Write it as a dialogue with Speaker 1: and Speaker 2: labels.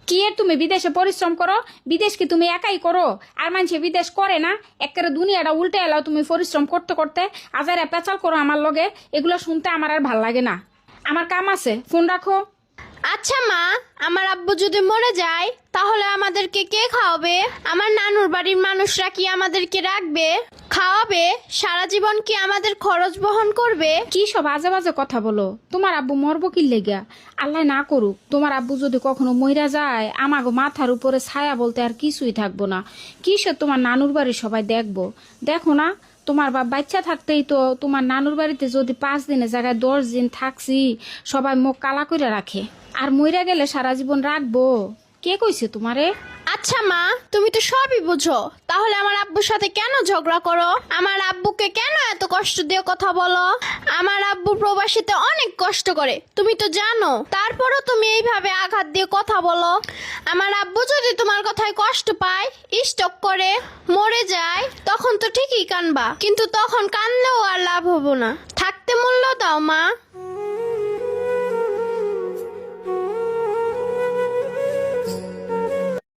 Speaker 1: কি এর তুমি বিদেশে পরিশ্রম করো? বিদেশ কি তুমি একাই করো? আর মানুষে বিদেশ করে না? একেবারে দুনিয়াটা উল্টে এলাও তুমি পরিশ্রম করতে করতে। আজারে পেঁচাল করো আমার লগে, এগুলো শুনতে আমার আর ভাল লাগে না। আমার কাম আছে, ফোন রাখো।
Speaker 2: আচ্ছা মা, আমার আব্বু যদি মরে যায় তাহলে আমাদেরকে কে খাওয়াবে? আমার নানুর বাড়ির মানুষরা কি আমাদেরকে রাখবে, খাওয়াবে? সারা জীবন কি আমাদের খরচ বহন করবে?
Speaker 1: কি সব আজে বাজে কথা বলো? তোমার আব্বু মরবো কি লেগা? আল্লাহ না করুক, তোমার আব্বু যদি কখনো মইরা যায়, আমাগো মাথার উপরে ছায়া বলতে আর কিছুই থাকবো না। কিসে তোমার নানুর বাড়ি সবাই দেখবো? দেখো না, তোমার বাপ বাচ্চা থাকতেই তো তোমার নানুর বাড়িতে যদি 5 দিনের জায়গায় 10 দিন থাকছি, সবাই মুখ কালা করে রাখে। আর মইরা গেলে সারা জীবন রাখবো? কে কইছে তোমারে?
Speaker 2: আচ্ছা মা, তুমি তো সবই বুঝো, তাহলে আমার আব্বুর সাথে কেন ঝগড়া করো? আমার আব্বুকে কেন এত কষ্ট দিয়ে কথা বলো? আমার আব্বু প্রবাসীতে অনেক কষ্ট করে, তুমি তো জানো, তারপরও তুমি এইভাবে আঘাত দিয়ে কথা বলো। আমার আব্বু যদি তোমার কথায় কষ্ট পায়, স্ট্রোক করে মরে যায়, তখন তো ঠিকই কানবা, কিন্তু তখন কানলেও আর লাভ হবো না। থাকতে মূল্য দাও মা।